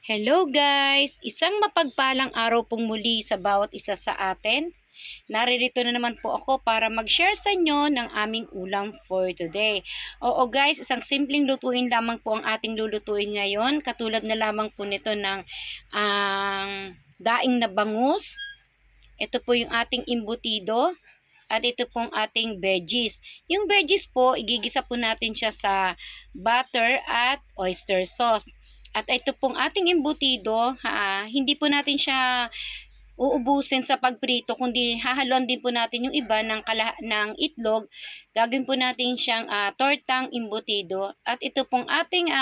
Hello guys! Isang mapagpalang araw pong muli sa bawat isa sa atin. Naririto na naman po ako para mag-share sa inyo ng aming ulam for today. Oo guys, isang simpleng lutuin lamang po ang ating lulutuin ngayon. Katulad na lamang po nito ng daing na bangus. Ito po yung ating imbutido. At ito pong ating veggies. Yung veggies po, igigisa po natin siya sa butter at oyster sauce. At ito pong ating embutido, hindi po natin siya uubusin sa pagprito, kundi hahaluan din po natin yung iba ng itlog. Gagawin po natin siyang tortang embutido. At ito pong ating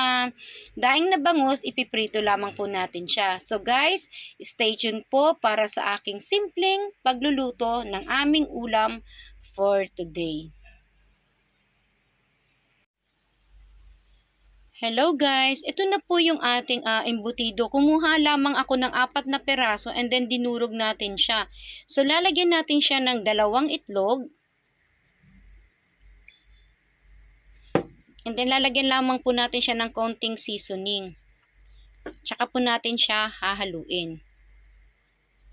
daing na bangus, ipiprito lamang po natin siya. So guys, stay tuned po para sa aking simpleng pagluluto ng aming ulam for today. Hello guys, ito na po yung ating embutido. Kumuha lamang ako ng 4 na peraso and then dinurog natin siya. So lalagyan natin siya ng 2 itlog. And then lalagyan lamang po natin siya ng konting seasoning. Tsaka po natin siya hahaluin.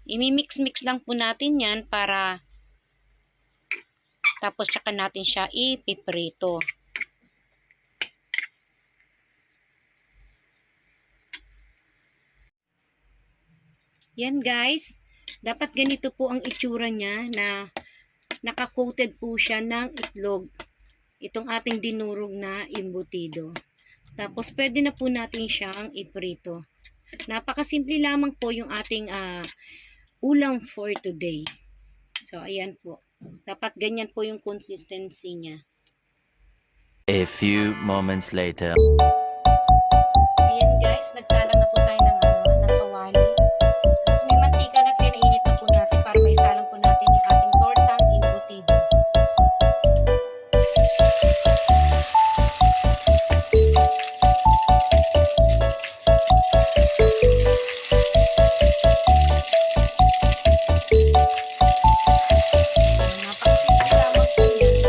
Imi-mix-mix lang po natin yan para tapos tsaka natin siya ipiprito. Yan guys, dapat ganito po ang itsura niya na nakakoated po siya ng itlog. Itong ating dinurog na embutido. Tapos pwede na po natin siyang iprito. Napakasimple lamang po yung ating ulam for today. So ayan po. Dapat ganyan po yung consistency niya. A few moments later. Ayan guys, nagsalang na po tayo ng kawali. Tapos may mantika na pinainit na po natin para may salang po natin yung ating tortang embutido. Napakasimple lamang po yan.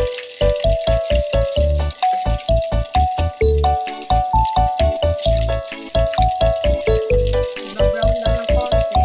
Brown lang ng konti.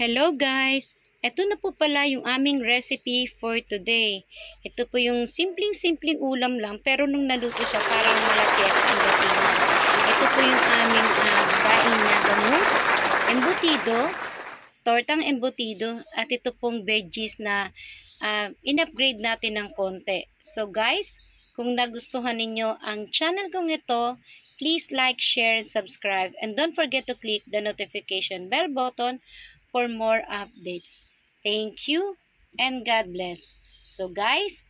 Hello guys! Ito na po pala yung aming recipe for today. Ito po yung simpleng-simpleng ulam lang pero nung naluto siya parang malapias ang dating. Ito po yung aming daing na bangus, embutido, tortang embutido at ito pong veggies na in-upgrade natin ng konti. So guys, kung nagustuhan ninyo ang channel kong ito, please like, share, and subscribe. And don't forget to click the notification bell button for more updates. Thank you and God bless. So guys,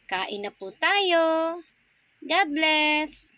kain na po tayo. God bless.